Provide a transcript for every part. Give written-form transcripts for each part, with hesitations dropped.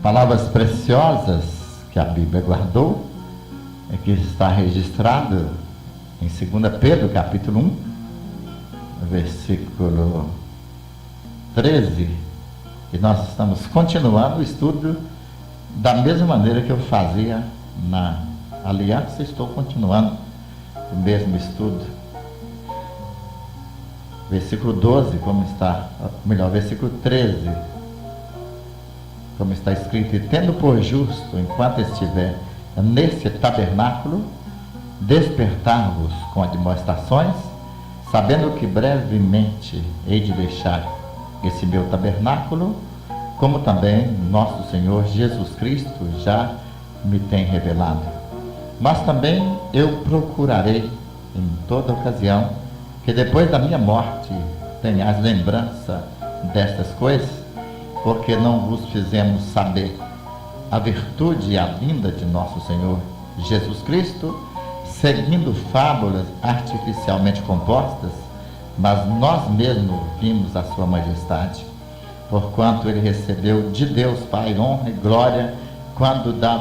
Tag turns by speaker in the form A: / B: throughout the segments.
A: Palavras preciosas que a Bíblia guardou, que está registrado em 2 Pedro, capítulo 1, versículo 13, e nós estamos continuando o estudo da mesma maneira que eu fazia na aliança. Estou continuando o mesmo estudo. Versículo 12, como está, melhor, versículo 13, como está escrito: e tendo por justo, enquanto estiver nesse tabernáculo, despertar-vos com admoestações, sabendo que brevemente hei de deixar esse meu tabernáculo, como também nosso Senhor Jesus Cristo já me tem revelado. Mas também eu procurarei em toda ocasião que depois da minha morte tenhais lembrança destas coisas, porque não vos fizemos saber a virtude e a vinda de nosso Senhor Jesus Cristo, seguindo fábulas artificialmente compostas, mas nós mesmos vimos a sua majestade, porquanto ele recebeu de Deus Pai honra e glória, quando da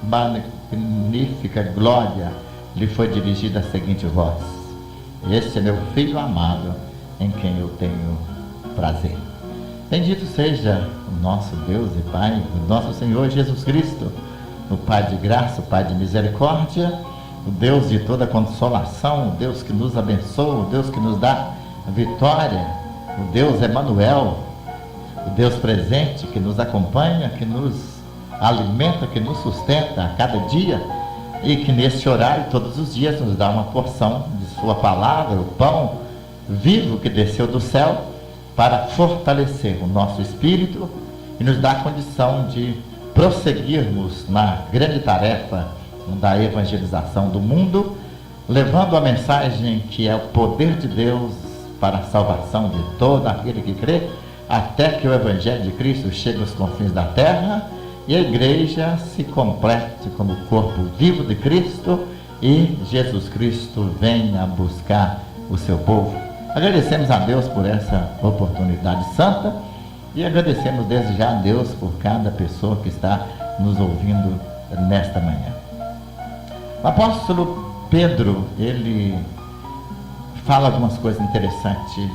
A: magnífica glória lhe foi dirigida a seguinte voz: este é meu Filho amado, em quem eu tenho prazer. Bendito seja o nosso Deus e Pai, o nosso Senhor Jesus Cristo, o Pai de graça, o Pai de misericórdia, o Deus de toda consolação, o Deus que nos abençoa, o Deus que nos dá vitória, o Deus Emanuel, o Deus presente que nos acompanha, que nos alimenta, que nos sustenta a cada dia, e que neste horário, todos os dias, nos dá uma porção de sua palavra, o pão vivo que desceu do céu, para fortalecer o nosso espírito e nos dar a condição de prosseguirmos na grande tarefa da evangelização do mundo, levando a mensagem que é o poder de Deus para a salvação de todo aquele que crê, até que o Evangelho de Cristo chegue aos confins da terra e a igreja se complete como o corpo vivo de Cristo e Jesus Cristo venha buscar o seu povo. Agradecemos a Deus por essa oportunidade santa e agradecemos desde já a Deus por cada pessoa que está nos ouvindo nesta manhã. O apóstolo Pedro, ele fala algumas coisas interessantes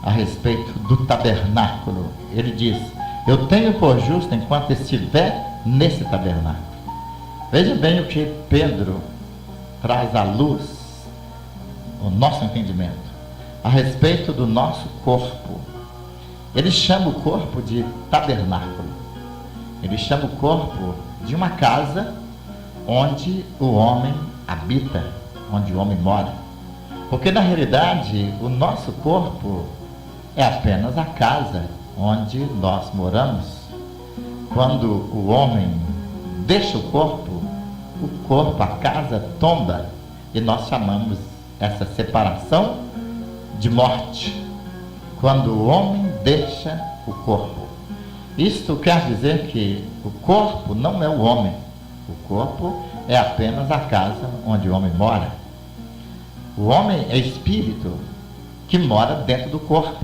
A: a respeito do tabernáculo. Ele diz: eu tenho por justo enquanto estiver nesse tabernáculo. Veja bem o que Pedro traz à luz, o nosso entendimento a respeito do nosso corpo. Ele chama o corpo de tabernáculo. Ele chama o corpo de uma casa onde o homem habita, onde o homem mora. Porque na realidade o nosso corpo é apenas a casa onde nós moramos. Quando o homem deixa o corpo, a casa tomba, e nós chamamos essa separação de morte, quando o homem deixa o corpo. Isto quer dizer que o corpo não é o homem, o corpo é apenas a casa onde o homem mora. O homem é espírito que mora dentro do corpo.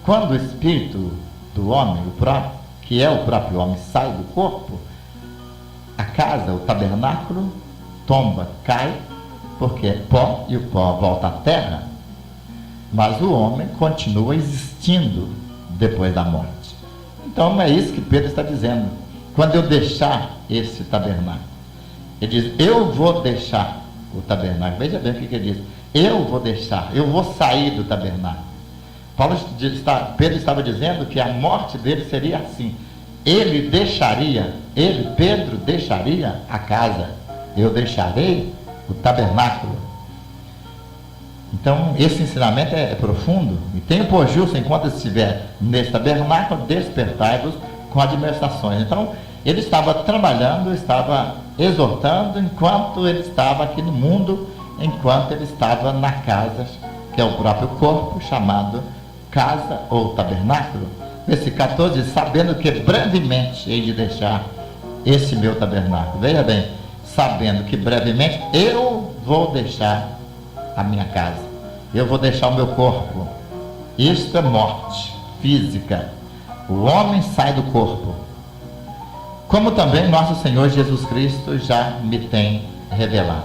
A: Quando o espírito do homem, o próprio, que é o próprio homem, sai do corpo, a casa, o tabernáculo, tomba, cai, porque é pó e o pó volta à terra. Mas o homem continua existindo depois da morte. Então é isso que Pedro está dizendo. Quando eu deixar esse tabernáculo, ele diz: eu vou deixar o tabernáculo. Veja bem o que ele diz: eu vou deixar, eu vou sair do tabernáculo. Pedro estava dizendo que a morte dele seria assim: Pedro deixaria a casa, eu deixarei o tabernáculo. Então esse ensinamento é profundo. E tenho por justo, enquanto estiver nesse tabernáculo, despertai-vos com admoestações. Então ele estava trabalhando, estava exortando enquanto ele estava aqui no mundo, enquanto ele estava na casa, que é o próprio corpo, chamado casa ou tabernáculo. Versículo 14: sabendo que brevemente hei de deixar esse meu tabernáculo. Veja bem, sabendo que brevemente eu vou deixar a minha casa, eu vou deixar o meu corpo. Isto é morte física. O homem sai do corpo como também nosso Senhor Jesus Cristo já me tem revelado.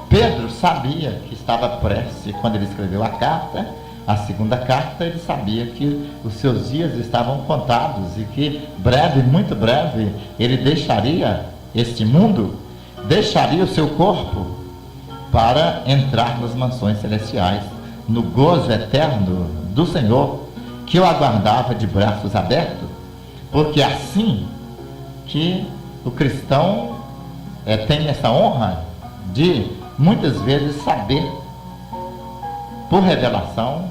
A: Pedro sabia que estava prestes, quando ele escreveu a carta, a segunda carta, ele sabia que os seus dias estavam contados e que breve, muito breve, ele deixaria este mundo, deixaria o seu corpo para entrar nas mansões celestiais, no gozo eterno do Senhor, que eu aguardava de braços abertos, porque assim que o cristão tem essa honra de muitas vezes saber por revelação,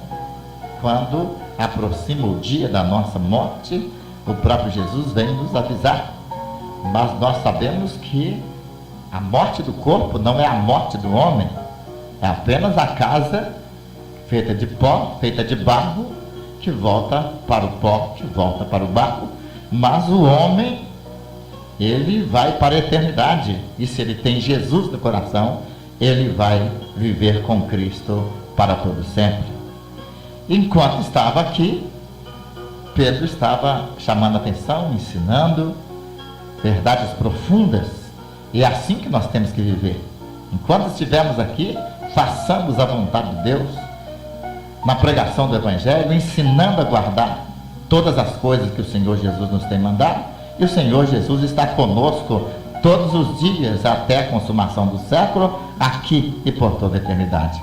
A: quando aproxima o dia da nossa morte, o próprio Jesus vem nos avisar. Mas nós sabemos que a morte do corpo não é a morte do homem, é apenas a casa feita de pó, feita de barro, que volta para o pó, que volta para o barro. Mas o homem, ele vai para a eternidade, e se ele tem Jesus no coração, ele vai viver com Cristo para todo sempre. Enquanto estava aqui, Pedro estava chamando a atenção, ensinando verdades profundas, e é assim que nós temos que viver. Enquanto estivermos aqui, façamos a vontade de Deus, na pregação do Evangelho, ensinando a guardar todas as coisas que o Senhor Jesus nos tem mandado, e o Senhor Jesus está conosco todos os dias, até a consumação do século, aqui e por toda a eternidade.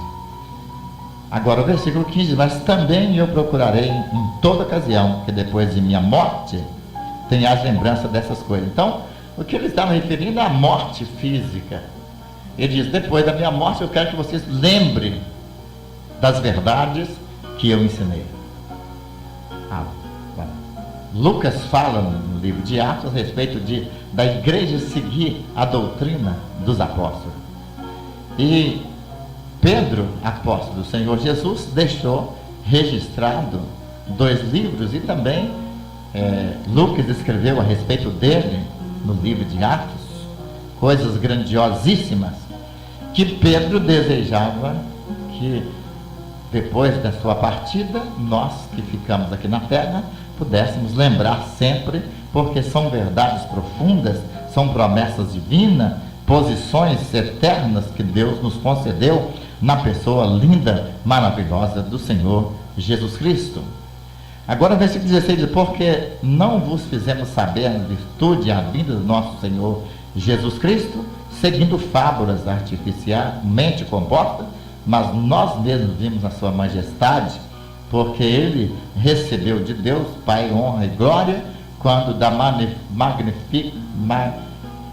A: Agora o versículo 15, mas também eu procurarei em toda ocasião, que depois de minha morte, tenhas lembrança dessas coisas. Então, o que ele estava referindo é a morte física. Ele diz, depois da minha morte, eu quero que vocês lembrem das verdades que eu ensinei. Lucas fala no livro de Atos a respeito da igreja seguir a doutrina dos apóstolos. E Pedro, apóstolo do Senhor Jesus, deixou registrado 2 livros, e também Lucas escreveu a respeito dele no livro de Atos, coisas grandiosíssimas, que Pedro desejava que depois da sua partida, nós que ficamos aqui na terra, pudéssemos lembrar sempre, porque são verdades profundas, são promessas divinas, posições eternas que Deus nos concedeu na pessoa linda, maravilhosa do Senhor Jesus Cristo. Agora, versículo 16 diz, porque não vos fizemos saber a virtude e a vinda do nosso Senhor Jesus Cristo, seguindo fábulas artificialmente compostas, mas nós mesmos vimos a sua majestade, porque ele recebeu de Deus, Pai, honra e glória, quando da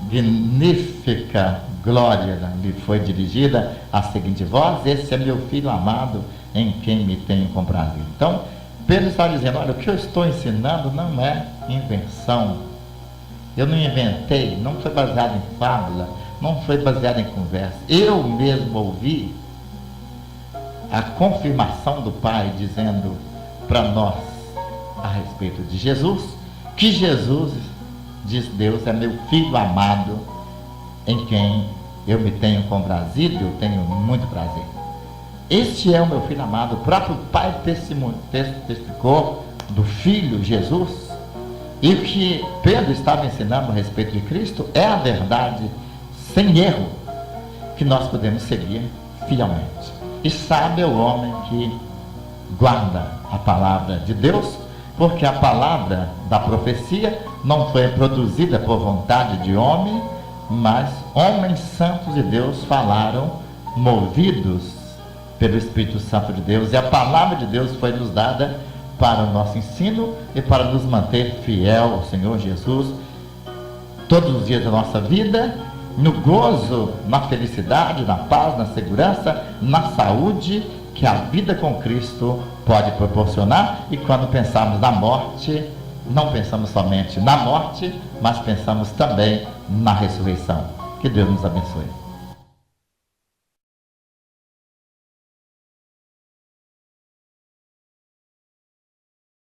A: magnífica glória lhe foi dirigida a seguinte voz, esse é meu filho amado, em quem me tenho comprazido. Então, Pedro está dizendo, olha, o que eu estou ensinando não é invenção, eu não inventei, não foi baseado em fábula, não foi baseado em conversa, eu mesmo ouvi a confirmação do Pai dizendo para nós a respeito de Jesus, que Jesus, diz Deus, é meu filho amado, em quem eu me tenho comprazido, eu tenho muito prazer. Este é o meu filho amado. O próprio Pai testificou do Filho Jesus, e o que Pedro estava ensinando a respeito de Cristo é a verdade sem erro, que nós podemos seguir fielmente. E sabe o homem que guarda a palavra de Deus, porque a palavra da profecia não foi produzida por vontade de homem, mas homens santos de Deus falaram, movidos pelo Espírito Santo de Deus, e a palavra de Deus foi nos dada para o nosso ensino e para nos manter fiel ao Senhor Jesus todos os dias da nossa vida, no gozo, na felicidade, na paz, na segurança, na saúde que a vida com Cristo pode proporcionar. E quando pensamos na morte, não pensamos somente na morte, mas pensamos também na ressurreição. Que Deus nos abençoe.